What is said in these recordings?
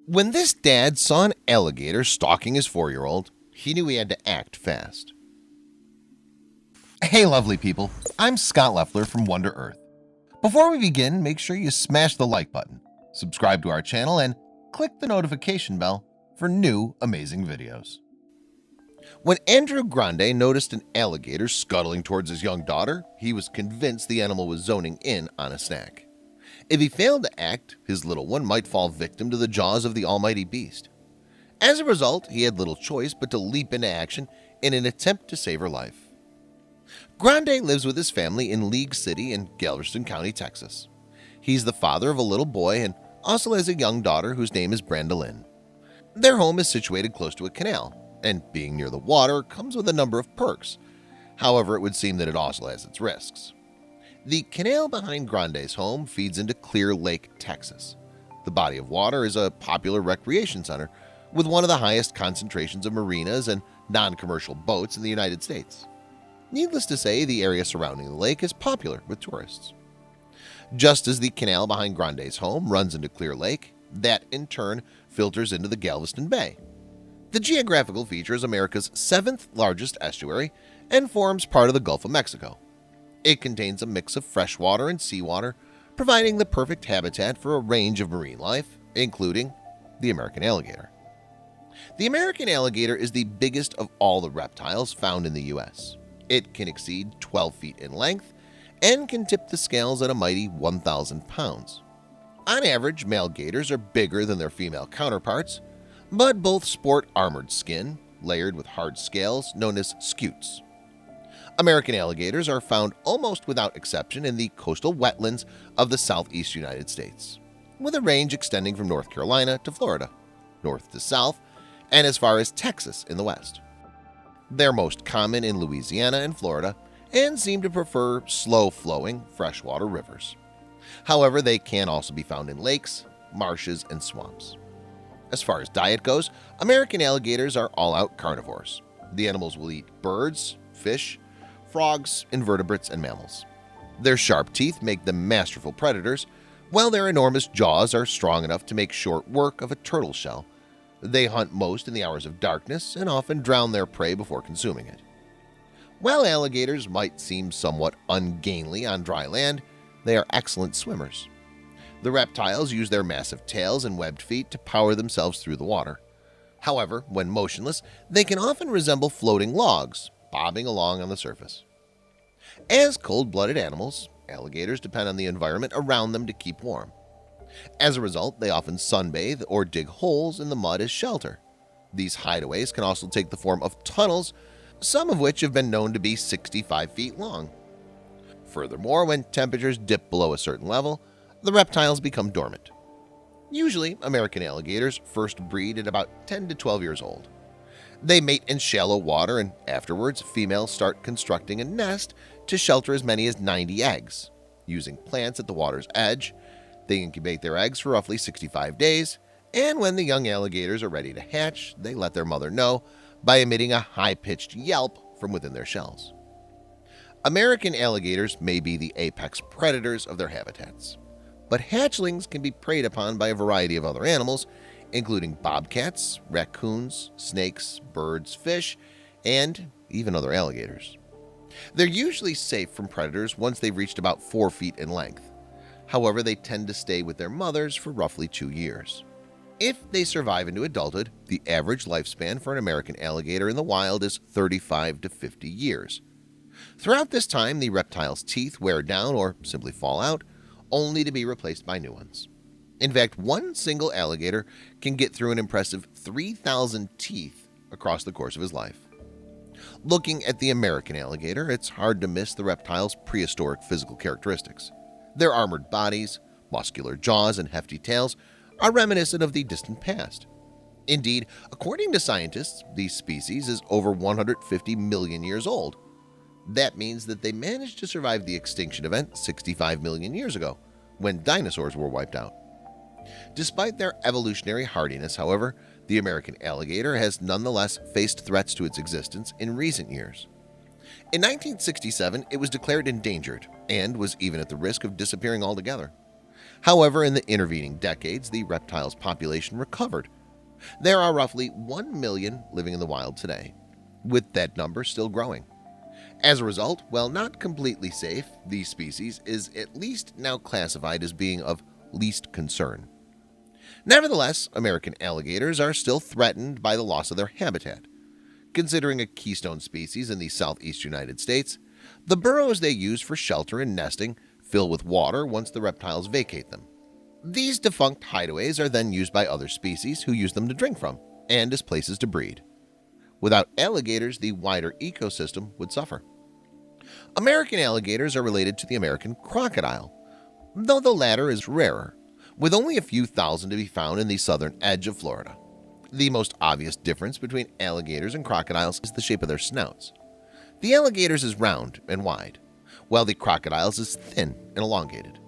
When this dad saw an alligator stalking his 4-year-old, he knew he had to act fast. Hey lovely people, I'm Scott Leffler from Wonder Earth. Before we begin, make sure you smash the like button, subscribe to our channel, and click the notification bell for new amazing videos. When Andrew Grande noticed an alligator scuttling towards his young daughter, he was convinced the animal was zoning in on a snack. If he failed to act, his little one might fall victim to the jaws of the almighty beast. As a result, he had little choice but to leap into action in an attempt to save her life. Grande lives with his family in League City in Galveston County, Texas. He's the father of a little boy and also has a young daughter whose name is Brandalyn. Their home is situated close to a canal, and being near the water comes with a number of perks. However, it would seem that it also has its risks. The canal behind Grande's home feeds into Clear Lake, Texas. The body of water is a popular recreation center with one of the highest concentrations of marinas and non-commercial boats in the United States. Needless to say, the area surrounding the lake is popular with tourists. Just as the canal behind Grande's home runs into Clear Lake, that in turn filters into the Galveston Bay. The geographical feature is America's 7th largest estuary and forms part of the Gulf of Mexico. It contains a mix of freshwater and seawater, providing the perfect habitat for a range of marine life, including the American alligator. The American alligator is the biggest of all the reptiles found in the U.S. It can exceed 12 feet in length and can tip the scales at a mighty 1,000 pounds. On average, male gators are bigger than their female counterparts, but both sport armored skin, layered with hard scales known as scutes. American alligators are found almost without exception in the coastal wetlands of the southeast United States, with a range extending from North Carolina to Florida, north to south, and as far as Texas in the west. They're most common in Louisiana and Florida and seem to prefer slow-flowing freshwater rivers. However, they can also be found in lakes, marshes, and swamps. As far as diet goes, American alligators are all-out carnivores. The animals will eat birds, fish, frogs, invertebrates, and mammals. Their sharp teeth make them masterful predators, while their enormous jaws are strong enough to make short work of a turtle shell. They hunt most in the hours of darkness and often drown their prey before consuming it. While alligators might seem somewhat ungainly on dry land, they are excellent swimmers. The reptiles use their massive tails and webbed feet to power themselves through the water. However, when motionless, they can often resemble floating logs, bobbing along on the surface. As cold-blooded animals, alligators depend on the environment around them to keep warm. As a result, they often sunbathe or dig holes in the mud as shelter. These hideaways can also take the form of tunnels, some of which have been known to be 65 feet long. Furthermore, when temperatures dip below a certain level, the reptiles become dormant. Usually, American alligators first breed at about 10 to 12 years old. They mate in shallow water, and afterwards, females start constructing a nest to shelter as many as 90 eggs. Using plants at the water's edge, they incubate their eggs for roughly 65 days, and when the young alligators are ready to hatch, they let their mother know by emitting a high-pitched yelp from within their shells. American alligators may be the apex predators of their habitats, but hatchlings can be preyed upon by a variety of other animals, including bobcats, raccoons, snakes, birds, fish, and even other alligators. They're usually safe from predators once they've reached about 4 feet in length. However, they tend to stay with their mothers for roughly 2 years. If they survive into adulthood, the average lifespan for an American alligator in the wild is 35 to 50 years. Throughout this time, the reptile's teeth wear down or simply fall out, only to be replaced by new ones. In fact, one single alligator can get through an impressive 3,000 teeth across the course of his life. Looking at the American alligator, it's hard to miss the reptile's prehistoric physical characteristics. Their armored bodies, muscular jaws, and hefty tails are reminiscent of the distant past. Indeed, according to scientists, the species is over 150 million years old. That means that they managed to survive the extinction event 65 million years ago, when dinosaurs were wiped out. Despite their evolutionary hardiness, however, the American alligator has nonetheless faced threats to its existence in recent years. In 1967, it was declared endangered and was even at the risk of disappearing altogether. However, in the intervening decades, the reptile's population recovered. There are roughly 1 million living in the wild today, with that number still growing. As a result, while not completely safe, the species is at least now classified as being of least concern. Nevertheless, American alligators are still threatened by the loss of their habitat. Considering a keystone species in the southeast United States, the burrows they use for shelter and nesting fill with water once the reptiles vacate them. These defunct hideaways are then used by other species who use them to drink from and as places to breed. Without alligators, the wider ecosystem would suffer. American alligators are related to the American crocodile, though the latter is rarer, with only a few thousand to be found in the southern edge of Florida. The most obvious difference between alligators and crocodiles is the shape of their snouts. The alligators is round and wide, while the crocodiles is thin and elongated.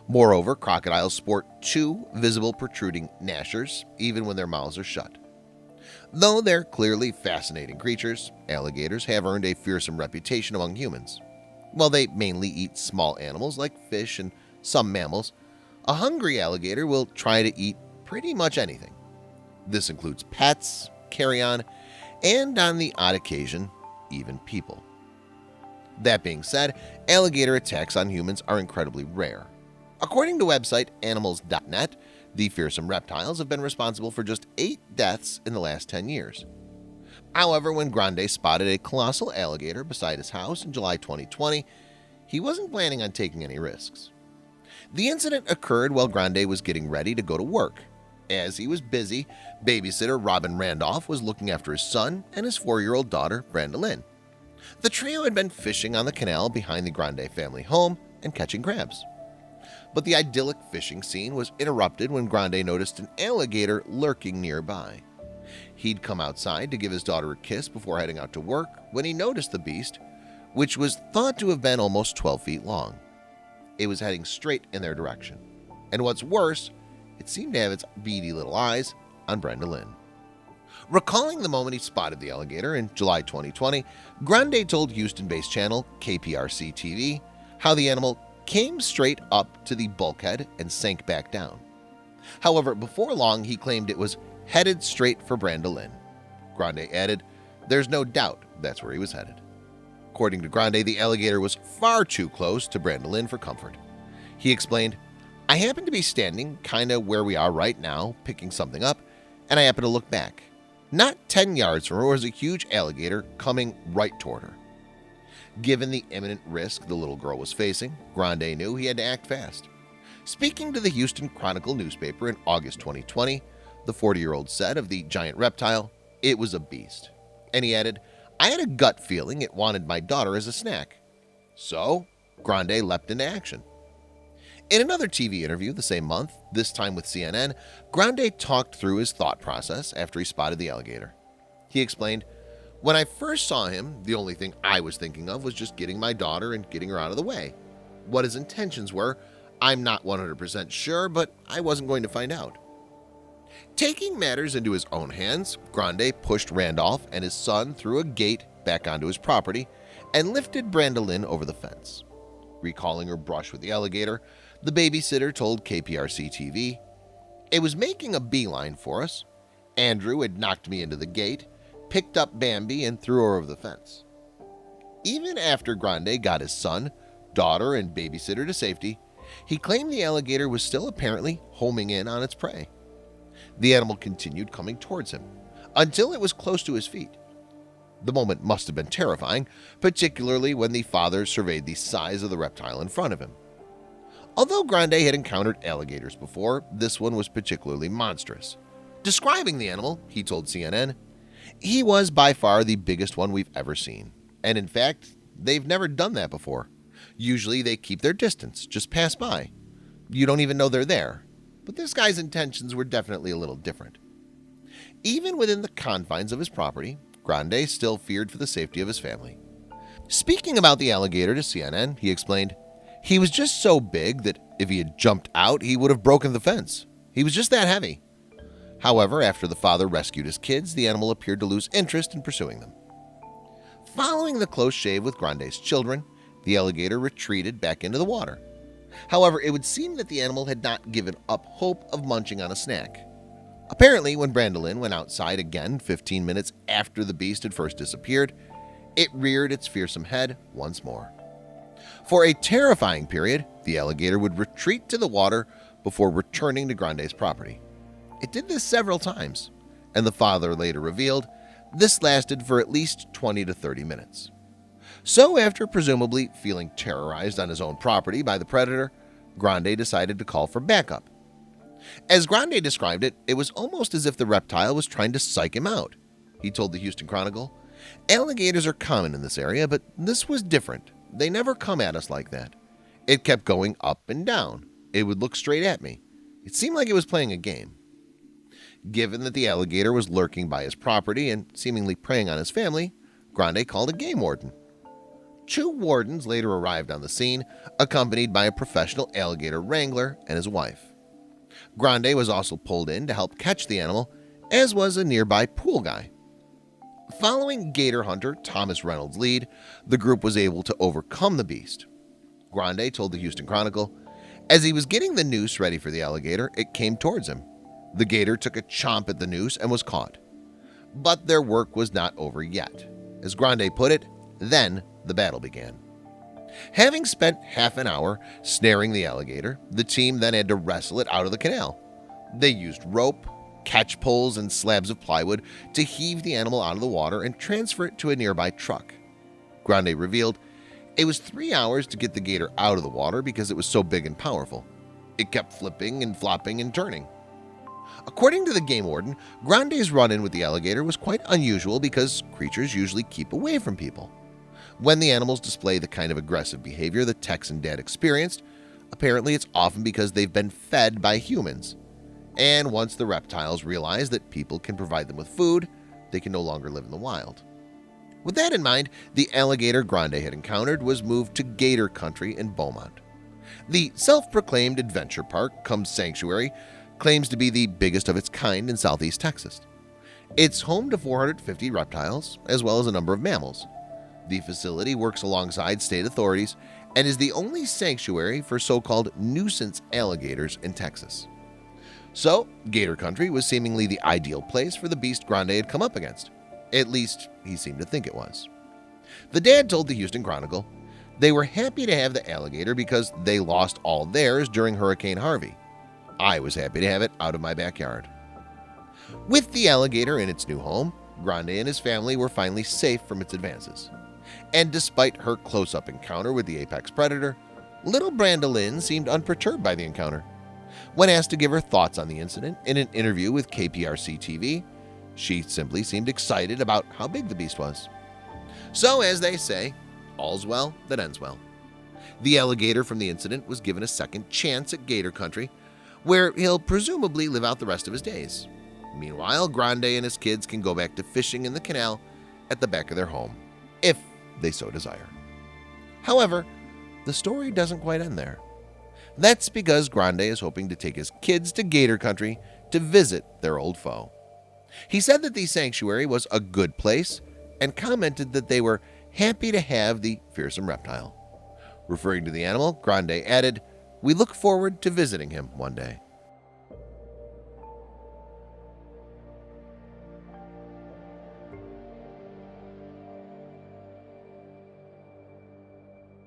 Moreover, crocodiles sport two visible protruding gnashers even when their mouths are shut. Though they're clearly fascinating creatures, alligators have earned a fearsome reputation among humans. While they mainly eat small animals like fish and some mammals, a hungry alligator will try to eat pretty much anything. This includes pets, carrion, and on the odd occasion, even people. That being said, alligator attacks on humans are incredibly rare. According to website animals.net, the fearsome reptiles have been responsible for just 8 deaths in the last 10 years. However, when Grande spotted a colossal alligator beside his house in July 2020, he wasn't planning on taking any risks. The incident occurred while Grande was getting ready to go to work. As he was busy, babysitter Robin Randolph was looking after his son and his 4-year-old daughter, Brenda Lynn. The trio had been fishing on the canal behind the Grande family home and catching crabs. But the idyllic fishing scene was interrupted when Grande noticed an alligator lurking nearby. He'd come outside to give his daughter a kiss before heading out to work when he noticed the beast, which was thought to have been almost 12 feet long. It was heading straight in their direction. And what's worse, it seemed to have its beady little eyes on Brenda Lynn. Recalling the moment he spotted the alligator in July 2020, Grande told Houston-based channel KPRC-TV how the animal came straight up to the bulkhead and sank back down. However, before long, he claimed it was headed straight for Brenda Lynn. Grande added, "There's no doubt that's where he was headed." According to Grande, the alligator was far too close to Brenda Lynn for comfort. He explained, "I happened to be standing kinda where we are right now, picking something up, and I happened to look back. Not 10 yards from her was a huge alligator coming right toward her." Given the imminent risk the little girl was facing, Grande knew he had to act fast. Speaking to the Houston Chronicle newspaper in August 2020, the 40-year-old said of the giant reptile, "It was a beast." And he added, "I had a gut feeling it wanted my daughter as a snack." So, Grande leapt into action. In another TV interview the same month, this time with CNN, Grande talked through his thought process after he spotted the alligator. He explained, "When I first saw him, the only thing I was thinking of was just getting my daughter and getting her out of the way. What his intentions were, I'm not 100% sure, but I wasn't going to find out." Taking matters into his own hands, Grande pushed Randolph and his son through a gate back onto his property and lifted Brenda Lynn over the fence. Recalling her brush with the alligator, the babysitter told KPRC-TV, "It was making a beeline for us. Andrew had knocked me into the gate, picked up Bambi and threw her over the fence." Even after Grande got his son, daughter, and babysitter to safety, he claimed the alligator was still apparently homing in on its prey. The animal continued coming towards him until it was close to his feet. The moment must have been terrifying, particularly when the father surveyed the size of the reptile in front of him. Although Grande had encountered alligators before, this one was particularly monstrous. Describing the animal, he told CNN, "He was by far the biggest one we've ever seen. And in fact, they've never done that before. Usually they keep their distance, just pass by. You don't even know they're there. But this guy's intentions were definitely a little different." Even within the confines of his property, Grande still feared for the safety of his family. Speaking about the alligator to CNN, he explained, "He was just so big that if he had jumped out, he would have broken the fence. He was just that heavy." However, after the father rescued his kids, the animal appeared to lose interest in pursuing them. Following the close shave with Grande's children, the alligator retreated back into the water. However, it would seem that the animal had not given up hope of munching on a snack. Apparently, when Brandolin went outside again 15 minutes after the beast had first disappeared, it reared its fearsome head once more. For a terrifying period, the alligator would retreat to the water before returning to Grande's property. It did this several times, and the father later revealed this lasted for at least 20 to 30 minutes. So after presumably feeling terrorized on his own property by the predator, Grande decided to call for backup. As Grande described it, it was almost as if the reptile was trying to psych him out. He told the Houston Chronicle, "Alligators are common in this area, but this was different. They never come at us like that. It kept going up and down. It would look straight at me. It seemed like it was playing a game." Given that the alligator was lurking by his property and seemingly preying on his family, Grande called a game warden. 2 wardens later arrived on the scene, accompanied by a professional alligator wrangler and his wife. Grande was also pulled in to help catch the animal, as was a nearby pool guy. Following gator hunter Thomas Reynolds' lead, the group was able to overcome the beast. Grande told the Houston Chronicle, "As he was getting the noose ready for the alligator, it came towards him. The gator took a chomp at the noose and was caught. But their work was not over yet. As Grande put it, then the battle began. Having spent half an hour snaring the alligator, the team then had to wrestle it out of the canal. They used rope, catch poles, and slabs of plywood to heave the animal out of the water and transfer it to a nearby truck. Grande revealed it was 3 hours to get the gator out of the water because it was so big and powerful. It kept flipping and flopping and turning. According to the game warden, Grande's run-in with the alligator was quite unusual because creatures usually keep away from people. When the animals display the kind of aggressive behavior that Tex and Dad experienced, apparently it's often because they've been fed by humans. And once the reptiles realize that people can provide them with food, they can no longer live in the wild. With that in mind, the alligator Grande had encountered was moved to Gator Country in Beaumont. The self-proclaimed adventure park cum sanctuary claims to be the biggest of its kind in southeast Texas. It's home to 450 reptiles, as well as a number of mammals. The facility works alongside state authorities and is the only sanctuary for so-called nuisance alligators in Texas. So, Gator Country was seemingly the ideal place for the beast Grande had come up against. At least, he seemed to think it was. The dad told the Houston Chronicle they were happy to have the alligator because they lost all theirs during Hurricane Harvey. I was happy to have it out of my backyard. With the alligator in its new home, Grande and his family were finally safe from its advances. And despite her close-up encounter with the apex predator, little Brandolin seemed unperturbed by the encounter. When asked to give her thoughts on the incident in an interview with KPRC-TV, she simply seemed excited about how big the beast was. So, as they say, all's well that ends well. The alligator from the incident was given a second chance at Gator Country, where he'll presumably live out the rest of his days. Meanwhile, Grande and his kids can go back to fishing in the canal at the back of their home, if they so desire. However, the story doesn't quite end there. That's because Grande is hoping to take his kids to Gator Country to visit their old foe. He said that the sanctuary was a good place and commented that they were happy to have the fearsome reptile. Referring to the animal, Grande added, "We look forward to visiting him one day."